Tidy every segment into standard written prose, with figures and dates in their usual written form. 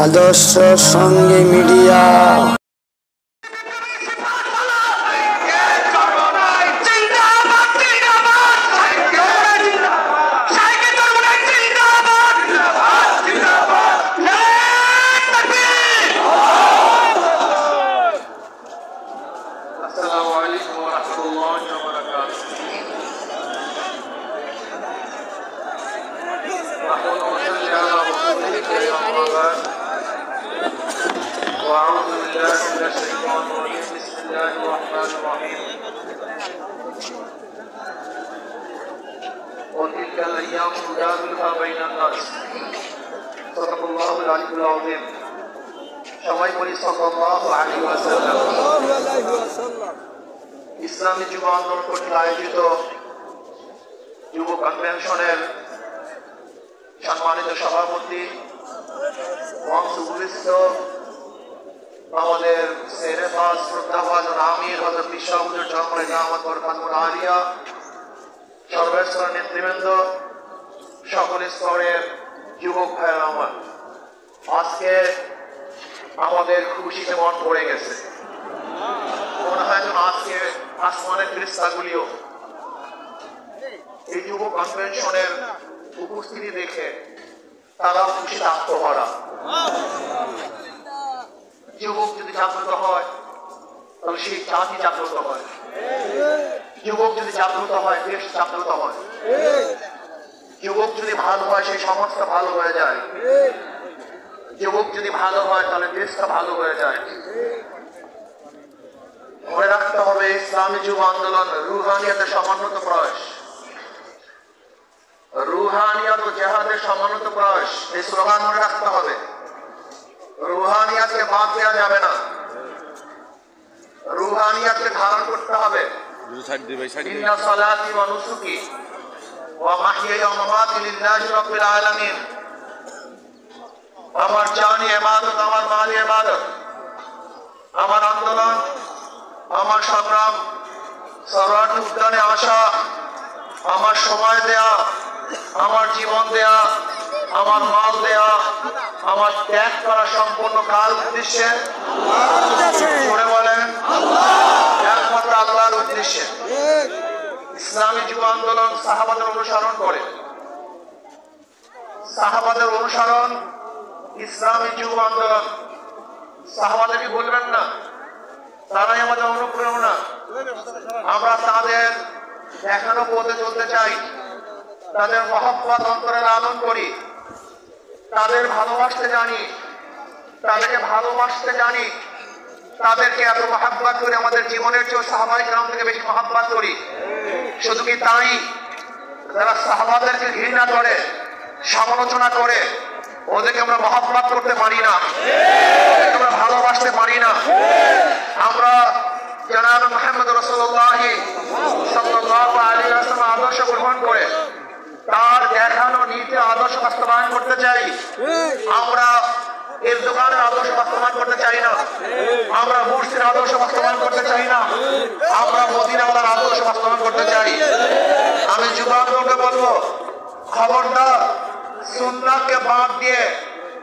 আদর্শ সঙ্গে মিডিয়া। وتلك الأيام نداولها بين الناس صدق الله العلي العظيم সবাই বলি সাল্লাল্লাহু আলাইহি ওয়াসাল্লাম। ইসলামী যুব আন্দোলন কর্তৃক আয়োজিত যুব কনভেনশনের সম্মানিত সভাপতি মঞ্চ উপবিষ্ট আমাদের সেরেফাস শ্রদ্ধাভাজন আমির হযরত বিশা হুজুর জমারে দাওয়াত বরকাতুল আলিয়া, সর্বস্তরের নেতৃবৃন্দ, সকল স্তরের যুবক ভাইয়েরা আমার, আজকে আমাদের খুশিতে মন ভরে গেছে। মনে হয় যেন আজকে আসমানের ফেরেশতাগুলিও এই যুব কনভেনশনের উপস্থিতি দেখে তারাও খুশিতে আত্মভরা। যুবক যদি জাগ্রত হয় তাহলে সেই জাতি জাগ্রত হয়, যুবক যদি জাগ্রত হয় দেশ জাগ্রত হয়, যুবক যদি ভালো হয় সেই সমাজটা ভালো হয়ে যায়, যুবক যদি ভালো হয় তাহলে দেশটা ভালো হয়ে যায়। মনে রাখতে হবে ইসলামী যুব আন্দোলন রুহানিয়াতের সমন্বিত প্রয়াস, রুহানিয়াত ও জিহাদের সমন্বিত প্রয়াস, এই স্লোগান মনে রাখতে হবে। রুহানিয়াতকে বাদ দেওয়া যাবে না, রুহানিয়াতকে ধারণ করতে হবে। ইন্না সালাতি ওয়া নুসুকি ওয়া মাহইয়ায়া ওয়া মামাতি লিল্লাহি রাব্বিল আলামিন। আমার জানি ইবাদত, আমার মালি ইবাদত, আমার আন্দোলন, আমার সংগ্রাম, সরাটি উদ্যানে আসা, আমার সময় দেয়া, আমার জীবন দেয়া, আমার মাল দেয়া, আমার ত্যাগ করা সম্পূর্ণ কার উদ্দেশ্যে? জোরে বলেন, একমাত্র আল্লাহর উদ্দেশ্যে। ইসলামী যুব আন্দোলন সাহাবাদের অনুসরণ করে, সাহাবাদের অনুসরণ ইসলামী যুব আন্দোলন। সাহাবাদেরকে বলবেন না, তারাই আমাদের অনুপ্রেরণা। আমরা তাদের দেখানো পথে চলতে চাই, তাদের মহব্বত অন্তরে লালন করি, তাদের ভালোবাসতে জানি, তাদেরকে ভালোবাসতে জানি, তাদেরকে এত মহব্বত করি আমাদের জীবনের চেয়ে সাহাবায়ে কেরাম থেকে বেশি মহব্বত করি। শুধু কি তাই, যারা সাহাবাদেরকে ঘৃণা করে, সমালোচনা করে, ওদেরকে আমরা মহব্বত করতে পারি না, আমরা ভালোবাসতে পারি না। আমরা জনাব মুহাম্মদ রাসূলুল্লাহ সাল্লাল্লাহু আলাইহি ওয়াসাল্লাম আদর্শ গ্রহণ করে তার দেখানো নীতি আদর্শ বাস্তবায়ন করতে চাই। আমরা এর দোকানের আদর্শ বাস্তবায়ন করতে চাই না, আমরা মুর্শিদের আদর্শ বাস্তবায়ন করতে চাই না, আমরা মদিনাওয়ালার আদর্শ বাস্তবায়ন করতে চাই। আমি যুব আন্দোলনকে বলবো, খবরদার সুন্নাতকে বাদ দিয়ে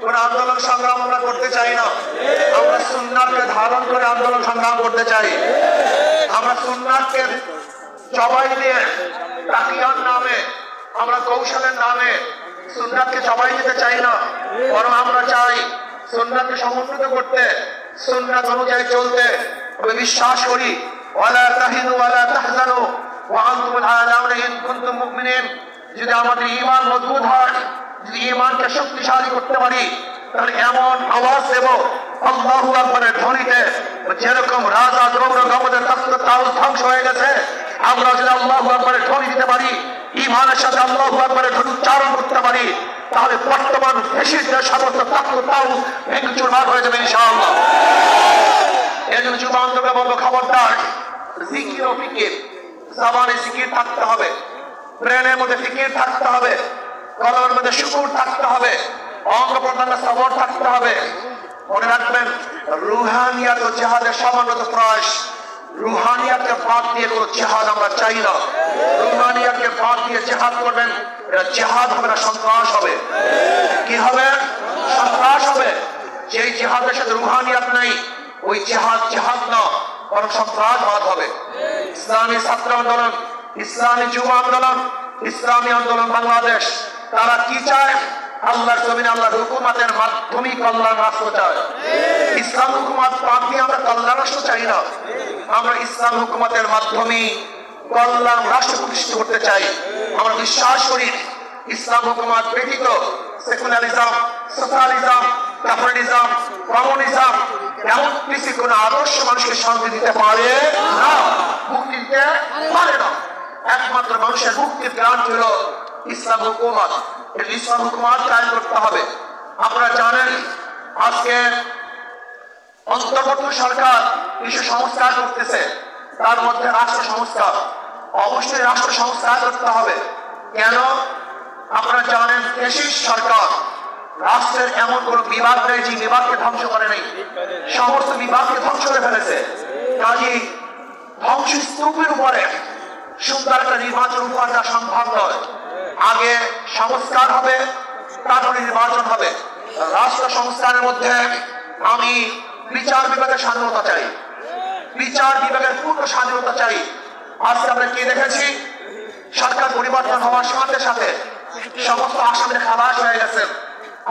কোন আন্দোলন সংগ্রাম আমরা করতে চাই না। আমরা সুন্নাতকে ধারণ করে আন্দোলন সংগ্রাম করতে চাই। আমরা সুন্নাতকে জবাই দিয়ে তাকিয়ার নামে, আমরা কৌশলের নামে সুন্নাতকে জবাই দিতে চাই না, বরং আমরা চাই সুন্নাতকে সমুন্নত করতে, সুন্নাত অনুযায়ী চলতে। আমি বিশ্বাস করি ওয়ালা তাহিনু ওয়ালা তাহজানু ওয়া আনতুমুল আ'লাউনা ইন কুনতুম মুমিনিন। যদি আমাদের ঈমান মজবুত হয়, যদি ঈমানকে শক্তিশালী করতে পারি, তাহলে এমন আওয়াজ দেব আল্লাহু আকবারের ধ্বনিতে, যেরকম রাজা দ্রৌপদীর গমদের তখ্ত তাউস ধ্বংস হয়ে গেছে, আমরা যদি আল্লাহু আকবারের ধ্বনি দিতে পারি, ঈমানের সাথে আল্লাহু আকবারের ধ্বনি উচ্চারণ করতে পারি, তাহলে বর্তমান ফ্যাসিস্টদের সমস্ত তখ্ত তাউস ভেঙে চুরমার হয়ে যাবে ইনশাআল্লাহ। এই জন্য যুব আন্দোলনকে বলবো, খবরদার জিকির ও ফিকির, জবানে জিকির থাকতে হবে, ব্রেনের মধ্যে ফিকির থাকতে হবে, কলমের মধ্যে শুকুর থাকতে হবে, অঙ্গ প্রত্যঙ্গ সবর থাকতে হবে। মনে রাখবেন, রুহানিয়াত ও জিহাদের সমন্বিত প্রয়াস। রুহানিয়াতকে বাদ দিয়ে কোনো জিহাদ আমরা চাই না। রুহানিয়াতকে বাদ দিয়ে জিহাদ করবেন, এটা জিহাদ হবে না, সন্ত্রাস হবে। কি হবে? সন্ত্রাস হবে। রুহানিয়াত নাই, ওই জিহাদ না, বরং সন্ত্রাসবাদ হবে। ইসলামী ছাত্র আন্দোলন, ইসলামী যুব আন্দোলন, ইসলামী আন্দোলন বাংলাদেশ, তারা কি চায়? আল্লাহর জমিনে আল্লাহর হুকুমাতের মাধ্যমে কল্যাণ রাষ্ট্র চায়। ইসলাম হুকুমাত বাদ দিয়ে আমরা কল্যাণ রাষ্ট্র চাই না, আমরা ইসলাম হুকুমাতের মাধ্যমে কল্যাণ রাষ্ট্র প্রতিষ্ঠা করতে চাই। আমরা বিশ্বাস করি ইসলাম হুকুমাত ব্যতীত সেকুলারিজম, সোশ্যালিজম, ক্যাপিটালিজম, কমিউনিজম এমন কিছু কোন আদর্শ মানুষকে শান্তি দিতে পারে না, মুক্তি দিতে পারে না। একমাত্র মানুষের মুক্তির গ্রান্ট হলো ইসলাম হুকুমাত। এই ইসলাম হুকুমাত কায়েম করতে হবে। আপনারা জানেন আজকে অন্তর্বর্তী সরকার কিছু সংস্কার করতেছে, তার মধ্যে রাষ্ট্র সংস্কার। অবশ্যই রাষ্ট্র সংস্কার করতে হবে। কেন? আপনারা জানেন দেশের সরকার রাষ্ট্রের এমন কোন বিভাগ নেই যে বিভাগকে ধ্বংস করে নাই, সমস্ত বিভাগকে ধ্বংস করে ফেলেছে। কাজী ধ্বংসস্তূপের উপরে সুন্দর একটা নির্বাচন উপহার দেওয়া সম্ভব নয়। আগে সংস্কার হবে, তারপরে নির্বাচন হবে। রাষ্ট্র সংস্কারের মধ্যে আমি বিচার বিভাগের স্বাধীনতা চাই, বিচার বিভাগের পূর্ণ স্বাধীনতা চাই। আজকে আমরা কি দেখেছি? সরকার পরিবর্তন হওয়ার সাথে সাথে সমস্ত আসামিরা খালাস হয়ে গেছে।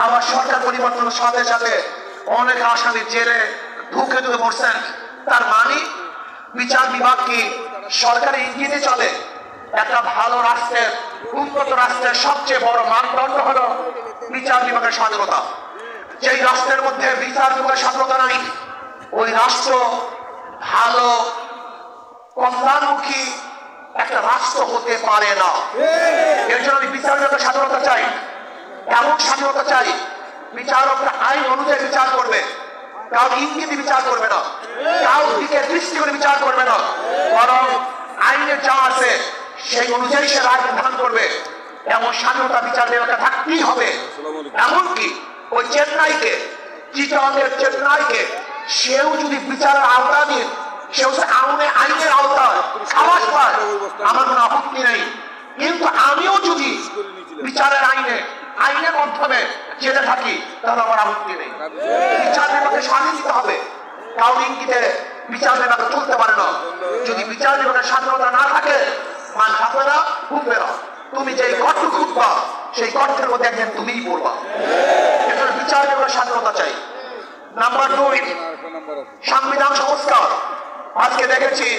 আবার সরকার পরিবর্তনের সাথে সাথে অনেক আসামি জেলে ঢুকে পড়ছেন। তার মানে বিচার বিভাগ কি সরকারি ইঙ্গিতে চলে? একটা ভালো রাষ্ট্রের, উন্নত রাষ্ট্রের সবচেয়ে বড় মানদণ্ড হলো বিচার বিভাগের স্বাধীনতা। যেই রাষ্ট্রের মধ্যে বিচার বিভাগের স্বাধীনতা নাই, ওই রাষ্ট্র ভালো কল্যাণমুখী একটা রাষ্ট্র হতে পারে না। এর জন্য আমি বিচার বিভাগের স্বাধীনতা চাই, এমন স্বাধীনতা চাই বিচারকরা আইন অনুযায়ী বিচার করবে, কারো ইঙ্গিতে বিচার করবে না, কারো দিকে দৃষ্টি করে বিচার করবে না, বরং আইনে যা আছে সেই অনুযায়ী সে রায় বিধান করবে। এমন স্বাধীনতা বিচার বিভাগে থাকতেই হবে। এমনকি ওই চেন্নাইকে, চিটাগাংয়ের চেন্নাইকে, সেও যদি বিচারের আওতা দিয়ে সেও আইনের আওতায় খালাস পায়, আমার কোনো আপত্তি নেই। কিন্তু আমিও যদি বিচারের আইনের মাধ্যমে জেলে থাকি, তাহলে আমার আপত্তি নেই। বিচার বিভাগকে স্বাধীন দিতে হবে, কারণ ইঙ্গিতে বিচার বিভাগ চলতে পারে না। যদি বিচার বিভাগের স্বাধীনতা না থাকে, মান থাকবে না, ঘুরবে না। তুমি যে গর্ত খুঁজবা, সেই গর্তের মধ্যে একদিন তুমিই পড়বা। এজন্য বিচার বিভাগের স্বাধীনতা চাই। নাম্বার 2, সংবিধান সংস্কার। আজকে দেখেছি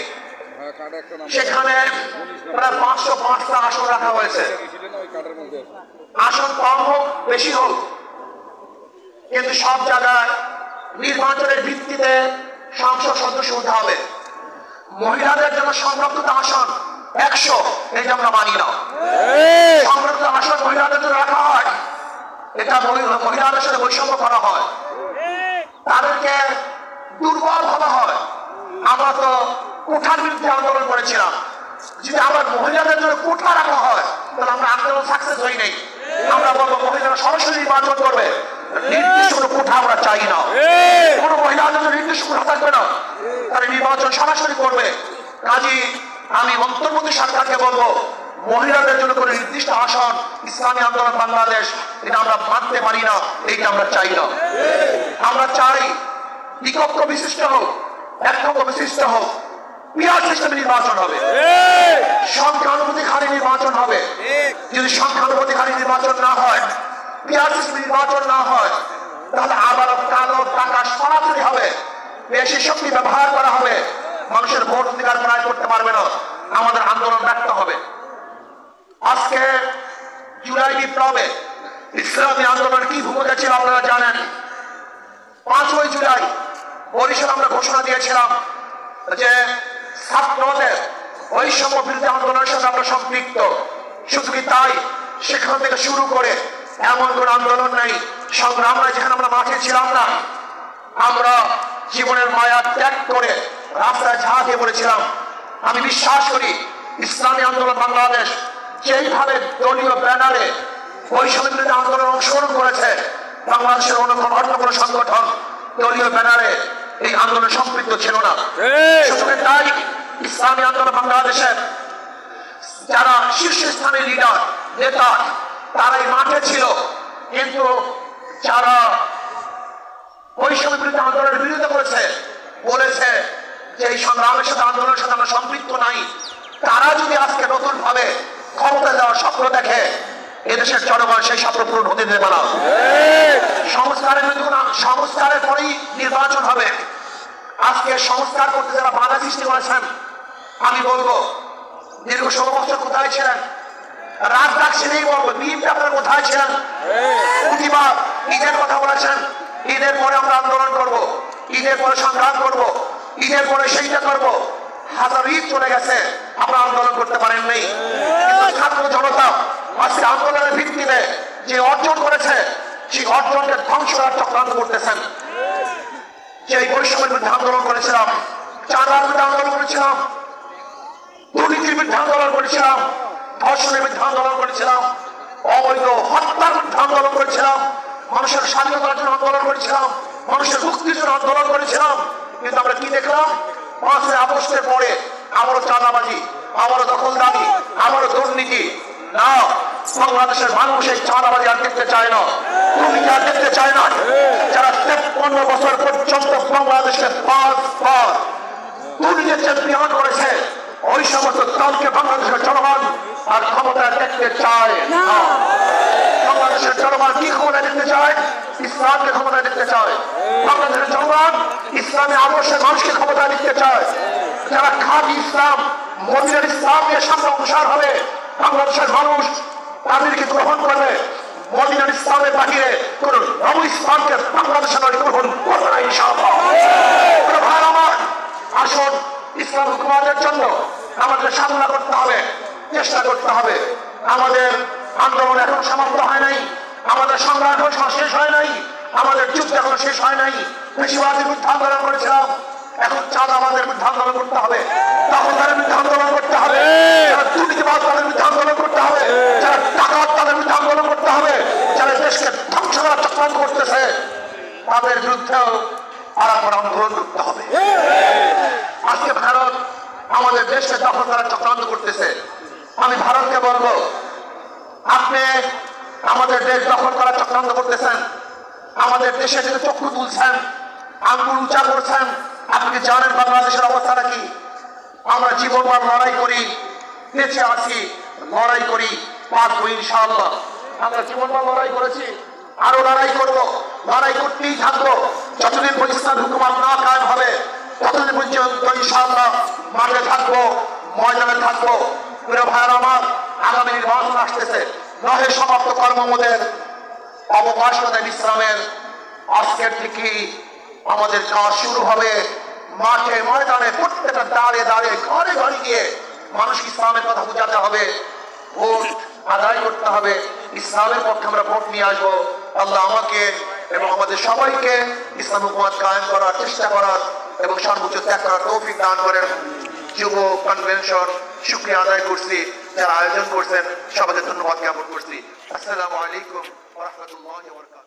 সেখানে প্রায় 505টা আসন রাখা হয়েছে। আসন কম হোক বেশি হোক, কিন্তু সব জায়গায় নির্বাচনের ভিত্তিতে সংসদ সদস্য হতে হবে। মহিলাদের জন্য সংরক্ষিত আসন 100, এটা আমরা মানি না। সংরক্ষিত আসন মহিলাদের জন্য রাখা হয়, এটা মহিলাদের সাথে বৈষম্য করা হয়, তাদেরকে দুর্বল ভাবা হয়। আমরা তো কোঠার বিরুদ্ধে আন্দোলন করেছিলাম। যদি আবার মহিলাদের জন্য কোঠা রাখা হয়, তাহলে আমরা আন্দোলন সাকসেস হই নাই। আমরা বলবো মহিলারা সরাসরি নির্বাচন করবে, নির্দিষ্ট কোনো কোঠা আমরা চাই না। কোনো মহিলাদের জন্য নির্দিষ্ট কোঠা থাকবে না, তারা নির্বাচন সরাসরি করবে। কাজী আমি অন্তর্বর্তী সরকারকে বলবো, মহিলাদের জন্য কোনো নির্দিষ্ট আসন ইসলামী আন্দোলন বাংলাদেশ এটা আমরা মানতে পারি না, এইটা আমরা চাই না। আমরা চাই বিকক্ষ বিশিষ্ট হোক, একক্ষ বিশিষ্ট হোক, পিয়ার সিস্টেমে নির্বাচন হবে, সংখ্যানুপাতিক নির্বাচন হবে। যদি সংখ্যানুপাতিক নির্বাচন না হয়, পিয়ার সিস্টেমে নির্বাচন না হয়, তাহলে আবারও কালো টাকা সরাসরি হবে, বেশি শক্তি ব্যবহার করা হবে, মানুষের ভোট অধিকার প্রয়োগ করতে পারবে না, আমাদের আন্দোলন ব্যর্থ হবে। আজকে জুলাই বিপ্লবে ইসলামী আন্দোলন কি ভূমিকা ছিল আপনারা জানেন। 5ই জুলাই বরিশাল আমরা ঘোষণা দিয়েছিলাম যে ছাত্রদের বৈষম্য বিরোধী আন্দোলনের সাথে আমরা সম্পৃক্ত। শুধু কি তাই, সেখান থেকে শুরু করে এমন কোন আন্দোলন নাই, সংগ্রাম নাই যেখানে আমরা মাঠে ছিলাম না। আমরা জীবনের মায়া ত্যাগ করে রাস্তায় ঝাঁ দিয়ে পড়েছিলাম। আমি বিশ্বাস করি ইসলামী আন্দোলন বাংলাদেশ যেইভাবে দলীয় ব্যানারে বৈষম্য বিরোধী আন্দোলন অংশগ্রহণ করেছে, বাংলাদেশের অন্য কোনো সংগঠন দলীয় ব্যানারে এই আন্দোলনে সম্পৃক্ত ছিল না। সুতরাং তাই ইসলামী আন্দোলন বাংলাদেশের যারা শীর্ষস্থানীয় লিডার নেতা তারাই মাঠে ছিল, কিন্তু যারা বৈষম্য বিরোধী আন্দোলনের বিরোধিতা করেছে, বলেছে যে এই সংগ্রামের সাথে আন্দোলনের সাথে আমরা সম্পৃক্ত নাই, তারা যদি আজকে নতুন ভাবে ক্ষমতা দেওয়ার স্বপ্ন দেখে, এদেশের জনগণ সেই স্বপ্ন পূরণ হতে দেবে না। সংস্কারের পরেই নির্বাচন হবে। আজকে সংস্কার করতে যারা বাধা সৃষ্টি করেছেন, আমি বলবো দীর্ঘ 16 বছর কোথায় ছিলেন? রাত ডাকছেনই বলবো, বিএনপি আপনারা কোথায় ছিলেন? প্রতিবার ঈদের কথা বলেছেন, ঈদের পরে আমরা আন্দোলন করব, ঈদের পরে সংগ্রাম করব, ঈদের পরে সেইটা করব। হাজার ঈদ চলে গেছে, আপনারা আন্দোলন করতে পারেন নাই। ছাত্র জনতা আজকে আন্দোলনের ভিত্তিতে যে অর্জন করেছে, সেই অর্জনকে ধ্বংস করার চক্রান্ত করতেছেন। যে বৈষম্যের বিরুদ্ধে আন্দোলন করেছিলাম, চাঁদার বিরুদ্ধে আন্দোলন করেছিলাম, দুর্নীতির বিরুদ্ধে আন্দোলন করেছিলাম, ধর্ষণের বিরুদ্ধে আন্দোলন করেছিলাম, অবৈধ হত্যার বিরুদ্ধে আন্দোলন করেছিলাম, মানুষের স্বাধীনতার জন্য আন্দোলন করেছিলাম, মানুষের মুক্তির জন্য আন্দোলন করেছিলাম। কিন্তু আমরা কি দেখলাম? 5ই আগস্টের পরে আবারও চাঁদাবাজি, আবারও দখলদারি, আবারও দুর্নীতি। না, বাংলাদেশের মানুষ এই চাঁদাবাজি আর দেখতে চায় না, দুর্নীতি আর দেখতে চায় না। যারা 53 বছর পর্যন্ত বাংলাদেশে 5 বার দুর্নীতির চ্যাম্পিয়ন করেছে, ওই সমস্ত দলকে বাংলাদেশের জনগণ আর ক্ষমতায় দেখতে চায় না। বাংলাদেশের জনগণ কি ক্ষমতায় দেখতে চায়? ইসলামকে ক্ষমতায় দেখতে চায়। বাংলাদেশের জনগণ ইসলামী আদর্শের মানুষকে ক্ষমতায় দেখতে চায়। যারা খাঁটি ইসলাম, মদিনার ইসলামের সামনে অগ্রসর হবে, বাংলাদেশের মানুষ তাদেরকে গ্রহণ করবে। মদিনার ইসলামের বাহিরে কোন নব ইসলামকে বাংলাদেশের গ্রহণ করবে না ইনশাআল্লাহ। ভাই আমার, আসুন ইসলাম হুকুমাতের জন্য আমাদের সাধনা করতে হবে, চেষ্টা করতে হবে। আমাদের আন্দোলন এখন সমাপ্ত হয় নাই, আমাদের সংগ্রাম এখন শেষ হয় নাই, আমাদের যুদ্ধ এখনো শেষ হয় নাই। বেশিরভাগের বিরুদ্ধে আন্দোলন করেছিলাম, এখন চাঁদাবাজের বিরুদ্ধে আন্দোলন করতে হবে, দখলদারের বিরুদ্ধে আন্দোলন করতে হবে, যারা দুর্নীতিবাজ তাদের বিরুদ্ধে আন্দোলন করতে হবে, যারা ডাকাত তাদের বিরুদ্ধে আন্দোলন করতে হবে, যারা দেশকে ধ্বংস করার চক্রান্ত করতেছে তাদের বিরুদ্ধেও আর এখন আন্দোলন করতে হবে। আজকে ভারত আমাদের দেশকে দখল করার চক্রান্ত করতেছে। আমি ভারতকে বলবো, আপনি আমাদের দেশ দখল করার চক্রান্ত করতেছেন, আমাদের দেশে যে চক্ষু তুলছেন, আঙ্গুল উঁচা করছেন। আপনি কি জানেন বাংলাদেশের অবস্থাটা কি? আমরা জীবনভর লড়াই করি, বেঁচে আছি, লড়াই করি, পারবো ইনশাআল্লাহ। আমরা জীবনভর লড়াই করেছি, আরো লড়াই করব, লড়াই করতেই থাকবো। যতদিন পর্যন্ত ইসলাম হুকুমত না কায়েম হবে, ততদিন পর্যন্ত ইনশাআল্লাহ মাঠে থাকবো, ময়দানে থাকবো। প্রিয় ভাইয়ের আমার, আগামী নির্বাচন আসতেছে, নহে সমাপ্ত কর্মমোদের অবকাশ দেন ইসলামের। আজকের থেকেই আমাদের কাজ শুরু হবে। মাঠে ময়দানে প্রত্যেকটা দাঁড়ে দাঁড়িয়ে ঘরে ঘরে গিয়ে মানুষ ইসলামের কথা বোঝাতে হবে, ভোট আদায় করতে হবে, ইসলামের পক্ষে আমরা ভোট নিয়ে আসবো। আল্লাহ আমাকে এবং আমাদের সবাইকে ইসলাম হুকুমত কায়েম করার চেষ্টা করার এবং সর্বোচ্চ ত্যাগ করার তৌফিক দান করেন। যুব কনভেনশন শুকরিয়া আদায় করছি, যারা আয়োজন করছেন সবাইকে ধন্যবাদ জ্ঞাপন করছি। আসসালামু আলাইকুম ওয়া রাহমাতুল্লাহি ওয়া বারাকাতুহু।